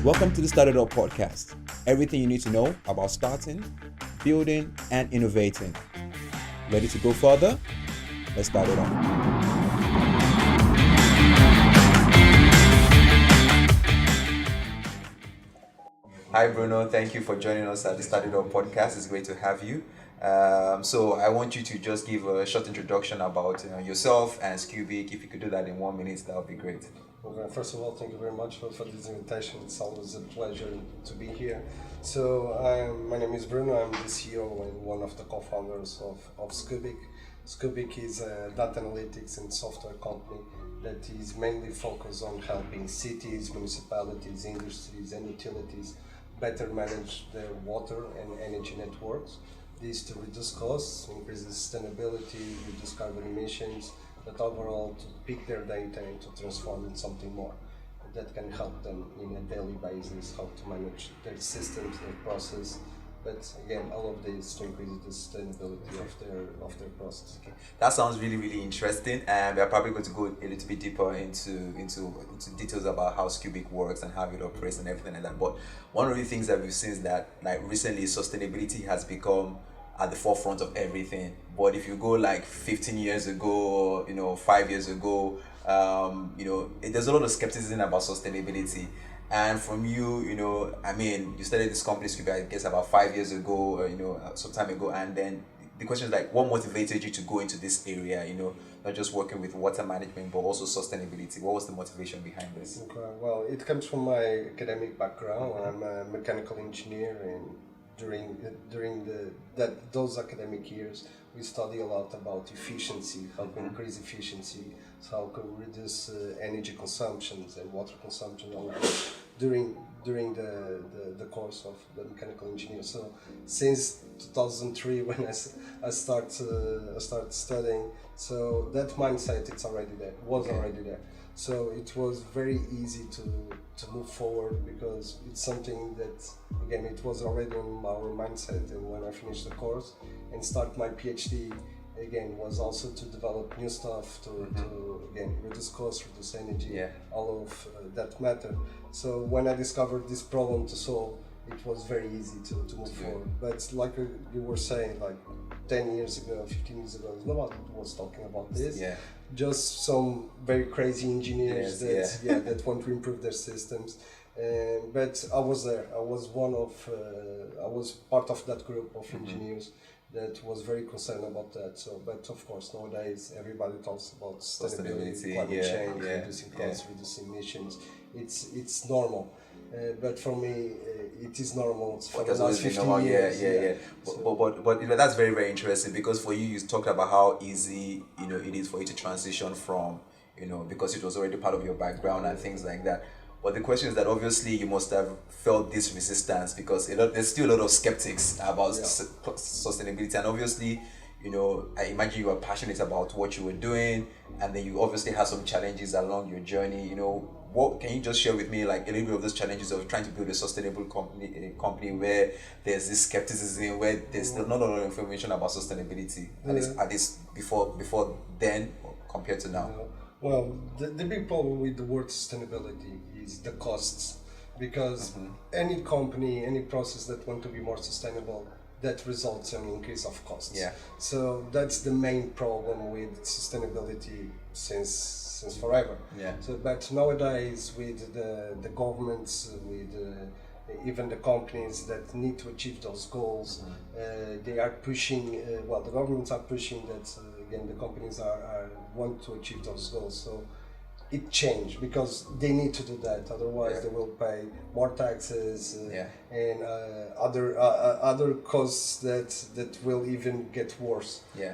Welcome to the Start It Up podcast. Everything you need to know about starting, building, and innovating. Ready to go further? Let's start it up. Hi Bruno, thank you for joining us at the Start It Up podcast. It's great to have you. So I want you to just give a short introduction about yourself and Scubic. If you could do that in 1 minute, that would be great. Okay, first of all, thank you very much for this invitation. It's always a pleasure to be here. So my name is Bruno. I'm the CEO and one of the co-founders of Scubic. Scubic is a data analytics and software company that is mainly focused on helping cities, municipalities, industries and utilities better manage their water and energy networks. This to reduce costs, increase sustainability, reduce carbon emissions, but overall to pick their data and to transform it something more that can help them in a daily basis, how to manage their systems, their process, but again, all of this to increase the sustainability of their process. Okay. That sounds really interesting, and we're probably going to go a little bit deeper into details about how Scubic works and how it operates and everything like that. But one of the things that we've seen is that recently sustainability has become at the forefront of everything. But if you go 15 years ago, 5 years ago, there's a lot of skepticism about sustainability. And from you, you started this company, Scubic, I guess about 5 years ago, some time ago. And then the question is what motivated you to go into this area, not just working with water management, but also sustainability? What was the motivation behind this? Okay, well, it comes from my academic background. I'm a mechanical engineer, and during those academic years, we study a lot about efficiency, how to increase efficiency, how to reduce energy consumptions and water consumption during the course of the mechanical engineer. So since 2003, when I start studying, so that mindset was already there. So it was very easy to move forward because it's something that, again, it was already on our mindset. And when I finished the course and start my PhD, again, was also to develop new stuff to again, reduce costs, reduce energy, all of that matter. So when I discovered this problem to solve, it was very easy to move forward. But like you were saying, 10 years ago, 15 years ago, nobody was talking about this. Yeah. Just some very crazy engineers that want to improve their systems. But I was there. I was I was part of that group of engineers that was very concerned about that. So, but of course, nowadays everybody talks about sustainability, climate change, reducing costs, reducing emissions. It's normal. But for me, it is normal for the last 15 years. But that's very interesting, because for you talked about how easy it is for you to transition from because it was already part of your background and things like that. But the question is that obviously you must have felt this resistance, because there's still a lot of skeptics about sustainability, and obviously I imagine you were passionate about what you were doing, and then you obviously had some challenges along your journey. What can you just share with me, a little bit of those challenges of trying to build a sustainable company where there's this skepticism, where there's still not a lot of information about sustainability, at this before then compared to now? Well, the big problem with the word sustainability is the costs, because any company, any process that want to be more sustainable, that results in an increase of costs. Yeah. So that's the main problem with sustainability since forever. Yeah. So, but nowadays, with the governments, with even the companies that need to achieve those goals, they are pushing. The governments are pushing that. Again, the companies want to achieve those goals. So it changed because they need to do that. Otherwise, they will pay more taxes and other costs that will even get worse. Yeah.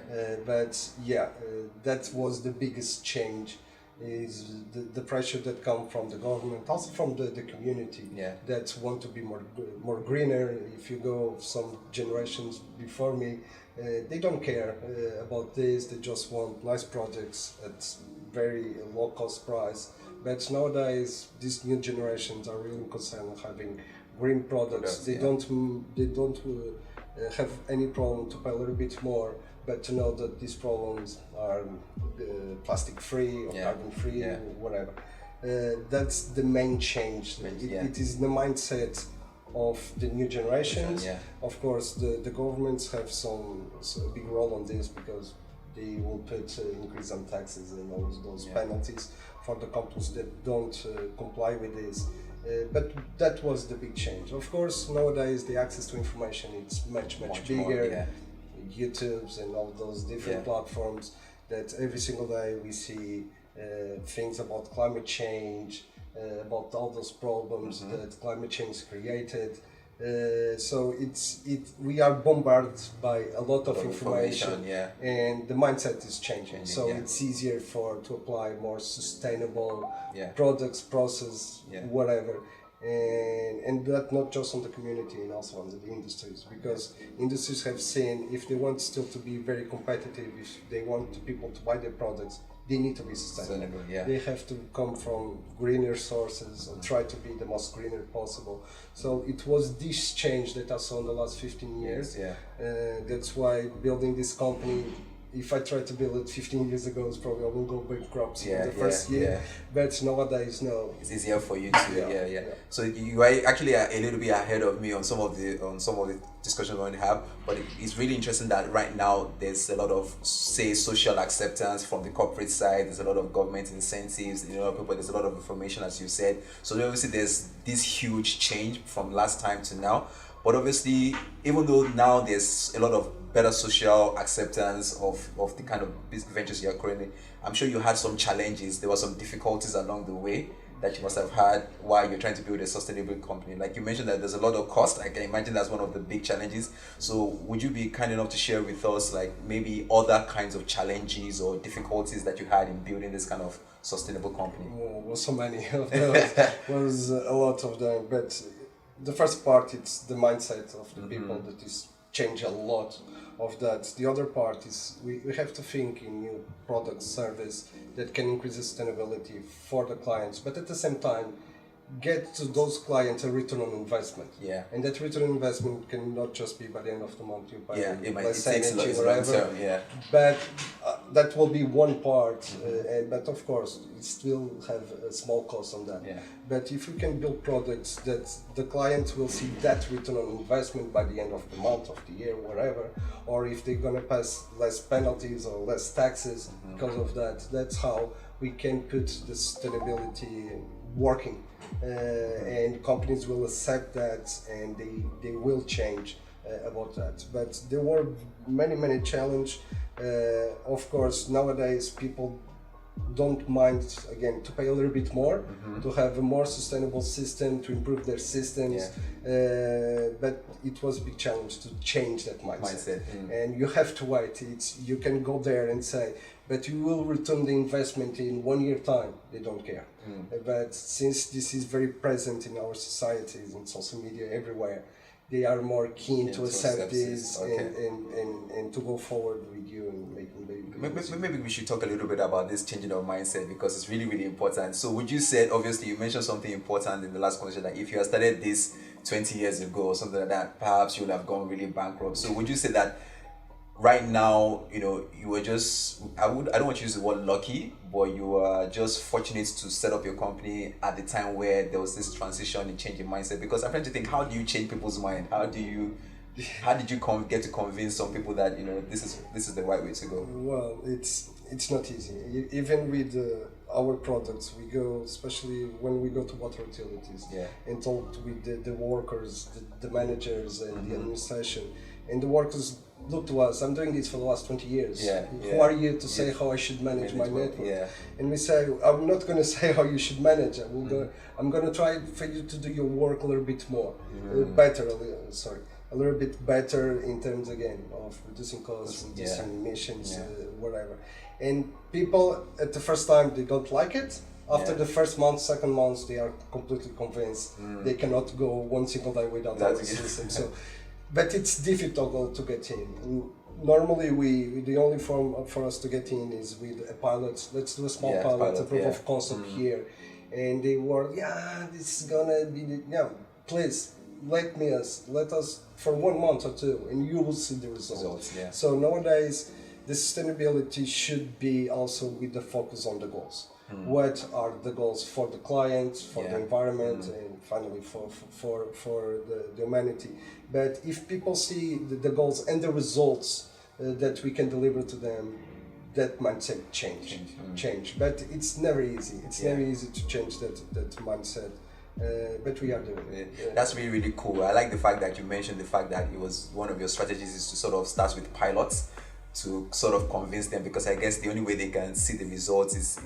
That was the biggest change. Is the pressure that comes from the government, also from the community that want to be more greener. If you go some generations before me, they don't care about this. They just want nice projects at very low cost price. But nowadays, these new generations are really concerned with having green products. They don't have any problem to pay a little bit more, but to know that these problems are plastic free or carbon free or whatever. That's the main change. It is the mindset of the new generations. Yeah. Of course, the governments have some big role on this because they will put increase on taxes and all those penalties for the companies that don't comply with this. But that was the big change. Of course, nowadays the access to information is much bigger. More, YouTubes and all those different platforms that every single day we see things about climate change, about all those problems that climate change created. So we are bombarded by a lot of information and the mindset is changing. So it's easier to apply more sustainable products, process, whatever. And that not just on the community and also on the industries, because industries have seen if they want still to be very competitive, if they want people to buy their products, they need to be sustainable. They have to come from greener sources or try to be the most greener possible. So it was this change that I saw in the last 15 years. That's why building this company, if I tried to build it 15 years ago, it's probably I will go bankrupt in the first year. But nowadays, no. It's easier for you to So you are actually a little bit ahead of me on some of the discussions we're going to have. But it's really interesting that right now there's a lot of, say, social acceptance from the corporate side. There's a lot of government incentives. People. There's a lot of information, as you said. So obviously there's this huge change from last time to now. But obviously, even though now there's a lot of better social acceptance of the kind of business ventures you're currently, I'm sure you had some challenges. There were some difficulties along the way that you must have had while you're trying to build a sustainable company. Like you mentioned that there's a lot of cost. I can imagine that's one of the big challenges. So would you be kind enough to share with us like maybe other kinds of challenges or difficulties that you had in building this kind of sustainable company? Well, so many of those. Was a lot of them. But the first part, it's the mindset of the people that is change a lot of that. The other part is we have to think in new product service that can increase sustainability for the clients, but at the same time get to those clients a return on investment. And that return on investment can not just be by the end of the month you pay less energy or whatever. But that will be one part, but of course it still have a small cost on that. But if you can build products that the client will see that return on investment by the end of the month, of the year, whatever, or if they're gonna pass less penalties or less taxes because of that, that's how we can put the sustainability working. And companies will accept that and they will change about that. But there were many challenges. Of course, nowadays people don't mind, again, to pay a little bit more, to have a more sustainable system, to improve their systems. But it was a big challenge to change that mindset. And you have to wait. You can go there and say, but you will return the investment in 1 year time. They don't care. But since this is very present in our societies and social media everywhere, they are more keen to accept this and to go forward with you and making babies. Maybe we should talk a little bit about this changing our mindset because it's really important. So would you say, obviously you mentioned something important in the last conversation, that if you had started this 20 years ago or something like that, perhaps you would have gone really bankrupt. So would you say that right now, you were just, I don't want to use the word lucky, but you were just fortunate to set up your company at the time where there was this transition in changing mindset? Because I'm trying to think, how do you change people's mind? How did you get to convince some people that this is the right way to go? Well, it's not easy. Even with our products, we go, especially when we go to water utilities, and talk with the workers, the managers, and the administration, and the workers look to us. I'm doing this for the last 20 years. Who are you to say how I should manage my network? And we say, I'm not going to say how you should manage it. I'm going to try for you to do your work a little bit more, a little bit better in terms, again, of reducing costs, reducing emissions, whatever. And people at the first time, they don't like it. After the first month, second month, they are completely convinced they cannot go one single day without our system. So, but it's difficult to get in. Normally, the only form for us to get in is with a pilot. Let's do a small pilot, a proof of concept here. And they were, this is gonna be, please, let us for 1 month or two, and you will see the results. So nowadays, the sustainability should be also with the focus on the goals. What are the goals for the clients, for the environment, and finally for the humanity? But if people see the goals and the results that we can deliver to them, that mindset change. But it's never easy. It's never easy to change that mindset. But we are doing it. That's really, really cool. I like the fact that you mentioned the fact that it was one of your strategies is to sort of start with pilots to sort of convince them, because I guess the only way they can see the results is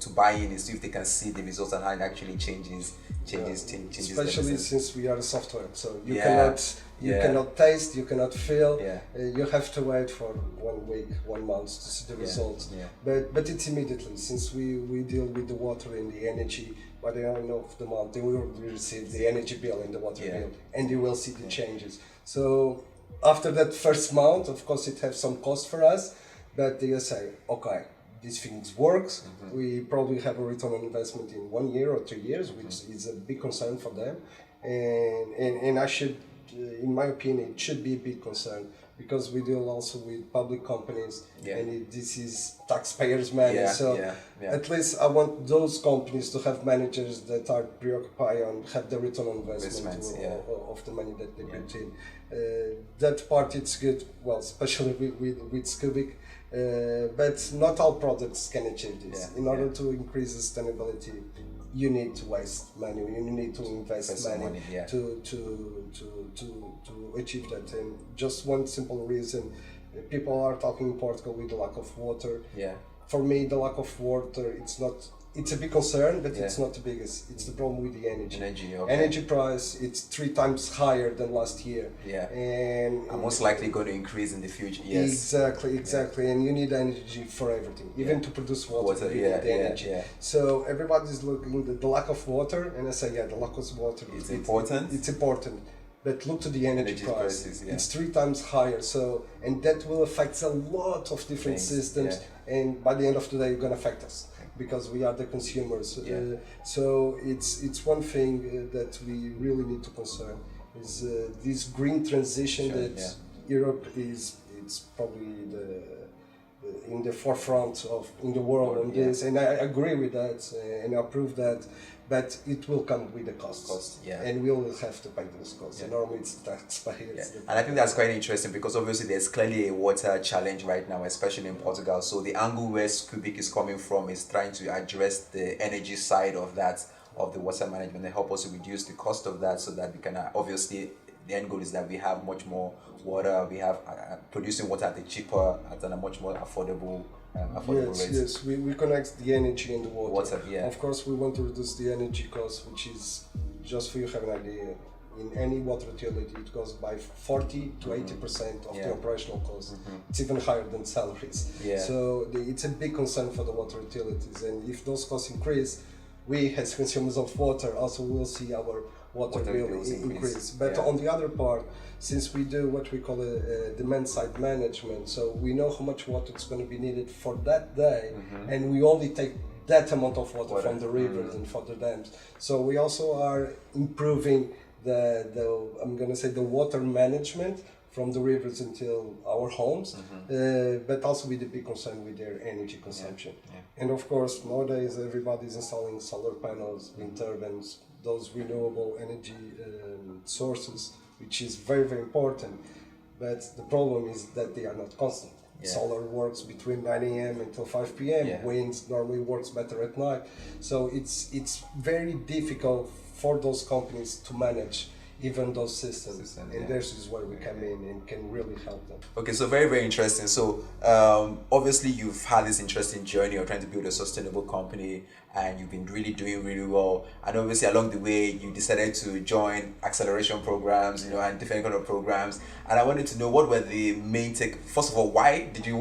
to buy in, is if they can see the results and how it actually changes especially since we are a software, so you cannot taste, you cannot feel, you have to wait for 1 week, 1 month to see the results. But it's immediately, since we deal with the water and the energy. By the end of the month, they will receive the energy bill and the water bill, and you will see the changes. So after that first month, of course, it has some cost for us, but they say, okay, these things works. We probably have a return on investment in 1 year or 2 years, which is a big concern for them, and I should, in my opinion, it should be a big concern, because we deal also with public companies, and this is taxpayers' money. At least I want those companies to have managers that are preoccupied on have the return on investment of the money that they put in. That part it's good, well, especially with Scubic, but not all products can achieve this. In order to increase sustainability, you need to waste money, you need to invest money to achieve that. And just one simple reason, people are talking in Portugal with the lack of water. For me, the lack of water, it's a big concern, but it's not the biggest. It's the problem with the energy. Energy price, it's 3 times higher than last year. And most likely going to increase in the future. Exactly. And you need energy for everything, even to produce water. You need the energy. So everybody's looking at the lack of water, and I say, the lack of water. It's important. It's important. But look to the energy price. It's 3 times higher. So, and that will affect a lot of different systems. And by the end of the day, it's going to affect us, because we are the consumers. So it's one thing that we really need to concern is this green transition that Europe it's probably in the forefront of in the world on this, and I agree with that and I approve that. But it will come with a cost, and we will have to pay those costs. Normally it's taxpayers. And I think that's quite interesting, because obviously there's clearly a water challenge right now, especially in Portugal. So the angle where Scubic is coming from is trying to address the energy side of that, of the water management, and help us to reduce the cost of that, so that we can obviously the end goal is that we have much more water. We have producing water at a much more affordable rates. Yes, we connect the energy and the water. Of course, we want to reduce the energy cost, which is, just for you to have an idea, in any water utility it goes by 40 to 80% of the operational cost. It's even higher than salaries. So it's a big concern for the water utilities, and if those costs increase, we as consumers of water also will see our water bill increase. But on the other part, since we do what we call a demand side management, so we know how much water is going to be needed for that day, and we only take that amount of water from the rivers and from the dams. So we also are improving the water management from the rivers until our homes, but also with a big concern with their energy consumption. And of course, nowadays everybody's installing solar panels, wind turbines, those renewable energy sources, which is very, very important. But the problem is that they are not constant. Solar works between 9 a.m. until 5 p.m. Wind normally works better at night. So it's very difficult for those companies to manage even those systems, and this is where we come in and can really help them. Okay, so very, very interesting. So obviously you've had this interesting journey of trying to build a sustainable company, and you've been really doing really well. And obviously along the way you decided to join acceleration programs, and different kind of programs. And I wanted to know, what were the main first of all, why did you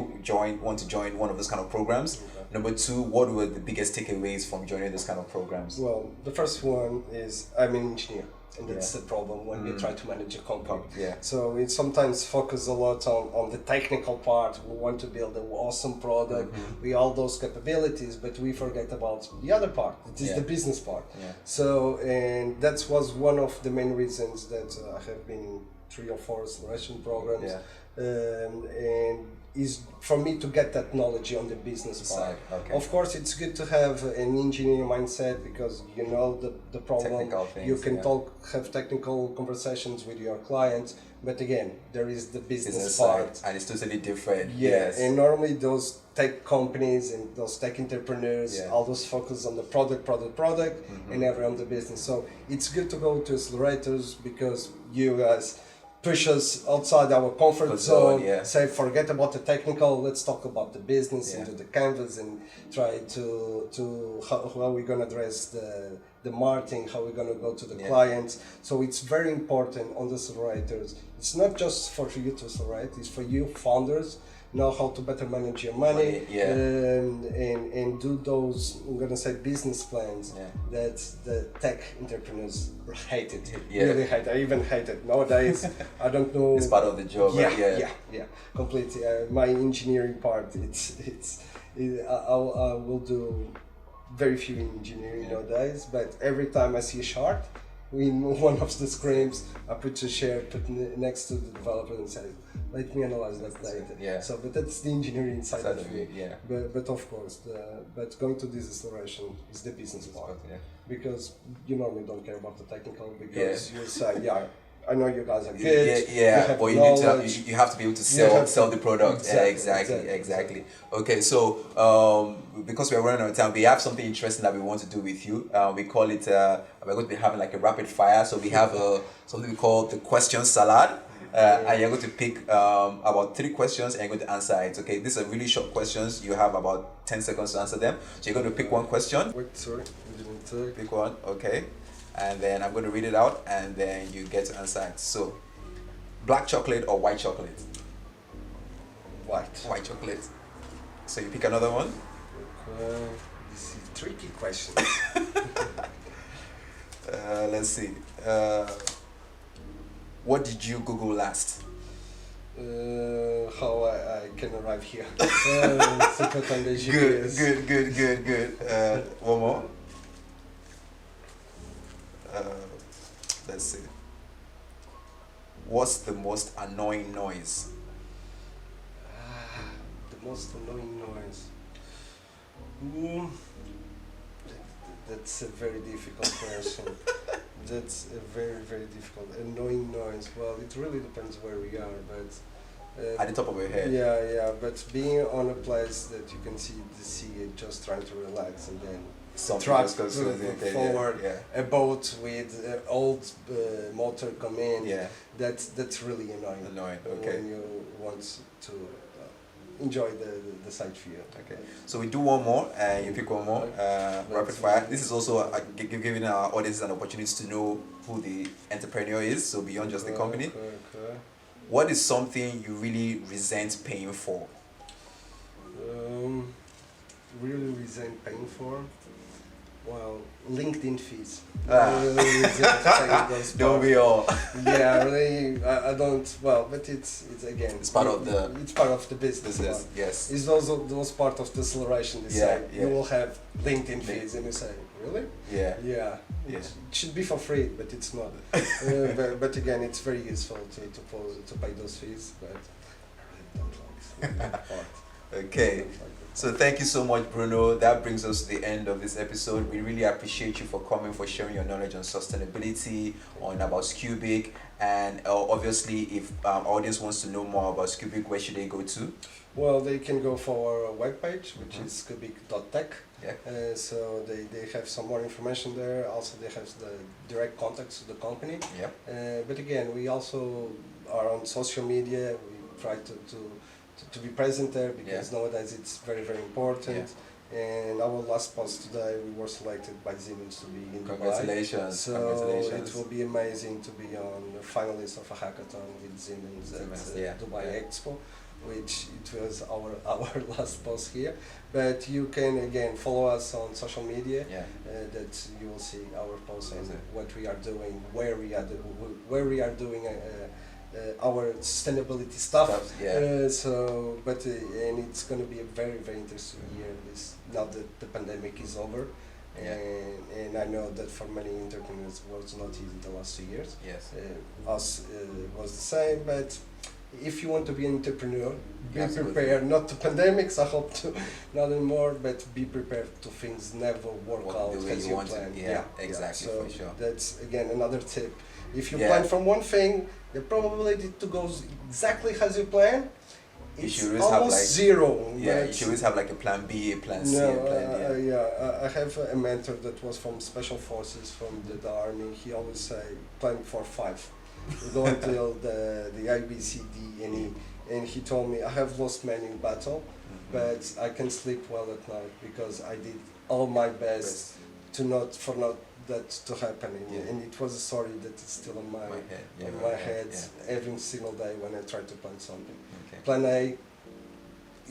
want to join one of those kind of programs? Number 2, what were the biggest takeaways from joining this kind of programs? Well, the first one is I'm an engineer. And that's the problem when we try to manage a company. So we sometimes focus a lot on the technical part. We want to build an awesome product with all those capabilities, but we forget about the other part. It is the business part. So, and that was one of the main reasons that I have been in 3 or 4 acceleration programs. And is for me to get that knowledge on the business part. Okay. Of course, it's good to have an engineering mindset because you know the problem. Technical things, you can have technical conversations with your clients, but again, there is the business part, side, and it's totally different. Yeah, yes. And normally those tech companies and those tech entrepreneurs, all those focus on the product, and never on the business. So it's good to go to accelerators because you guys push us outside our comfort zone, say forget about the technical, let's talk about the business and do the canvas and try to how we're going to address the marketing, how we're going to go to the clients. So it's very important on the accelerators. It's not just for you to accelerate, it's for you founders know how to better manage your money and do those, I'm gonna say, business plans that the tech entrepreneurs hate it. Really hate it. I even hate it nowadays. I don't know. It's part of the job. Yeah, completely. My engineering part, I will do very few engineering nowadays, but every time I see a chart in one of the screens, I put a share next to the developer and say, let me analyze that later. So, but that's the engineering side of it. But of course, but going to this acceleration is the business part. Because you normally don't care about the technical because you say, I know you guys are good. But you have to be able to sell the product. Exactly. Okay, so because we're running out of time, we have something interesting that we want to do with you. We call it. We're going to be having like a rapid fire. So we have something we call the question salad. And you're going to pick about 3 questions and you're going to answer it. Okay, these are really short questions. You have about 10 seconds to answer them. So you're going to pick one question. Wait, sorry, I didn't pick one. Okay. And then I'm going to read it out and then you get to answer it. So, black chocolate or white chocolate? White. White chocolate. So you pick another one? This is a tricky question. Let's see. What did you Google last? How I can arrive here. Put on the GPS. Good. One more. Let's see. What's the most annoying noise? The most annoying noise. That's a very difficult question. That's a very, very difficult. Annoying noise. Well, it really depends where we are, but at the top of your head. Yeah. But being on a place that you can see the sea and just trying to relax and then truck forward, a boat with old motor come in. That's really annoying. When you want to enjoy the sight view. Okay, so we do one more and you pick one more. Rapid fire. This is also giving our audience an opportunity to know who the entrepreneur is, so beyond just the company. Okay. What is something you really resent paying for? Really resent paying for? Well, LinkedIn fees. Don't we all? Really. I don't. Well, but it's again. It's part of the. It's part of the business. Yes. It's also those part of the acceleration. They say you will have LinkedIn fees, and you say, really? Yeah. It should be for free, but it's not. but again, it's very useful to pay those fees, but I really don't like that part. Okay. So thank you so much, Bruno. That brings us to the end of this episode. We really appreciate you for coming, for sharing your knowledge on sustainability, about Scubic, and obviously if our audience wants to know more about Scubic, where should they go to? Well, they can go for our webpage, which is scubic.tech. So they have some more information there. Also, they have the direct contacts to the company. But again, we also are on social media. We try to be present there because nowadays it's very, very important. And our last post today, we were selected by Siemens to be in Congratulations. Dubai. So it will be amazing to be on the finalists of a hackathon with Siemens at Dubai Expo, which it was our last post here. But you can again follow us on social media. That you will see our posts on what we are doing, where we are doing. Our sustainability stuff. And it's going to be a very, very interesting year. Now that the pandemic is over, and I know that for many entrepreneurs it was not easy the last 2 years. Us was the same, but if you want to be an entrepreneur, be Absolutely. prepared, not to pandemics, I hope to, not anymore, but be prepared to things never work out The way as you you want plan. it. Yeah, exactly, So for sure. that's again another tip. If you Yeah. plan from one thing, the probability to go exactly as you plan, You it's should always have, almost like- zero. Yeah, you but- should always have like a plan B, a plan C, no, a plan D. I have a mentor that was from Special Forces, from the Army. He always say, plan for 5. You go until the A, B, C, D, and E. And he told me, I have lost many in battle, but I can sleep well at night because I did all my best to not that to happen. Yeah. And it was a story that is still in my head. Yeah, in right, my head yeah. every single day when I try to plan something. Okay. Plan A,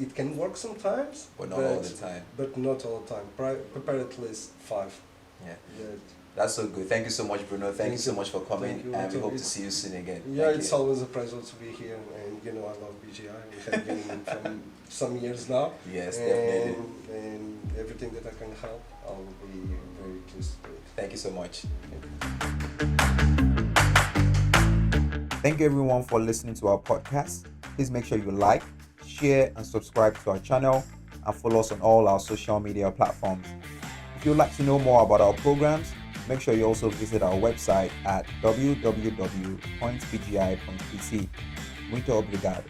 it can work sometimes, But not all the time. but not all the time. Prepare at least 5. Yeah. That, That's so good. Thank you so much, Bruno. Thank you so much for coming, Thank you. and we hope to It's- see you soon again. yeah, Thank it's you. always a pleasure to be here, and you know I love BGI. We have been from some years now, Yes, definitely. and everything that I can help, I'll be very pleased to do it. Thank you so much. Thank you everyone for listening to our podcast. Please make sure you like, share, and subscribe to our channel, and follow us on all our social media platforms. If you'd like to know more about our programs, make sure you also visit our website at www.pgi.pt. Muito obrigado.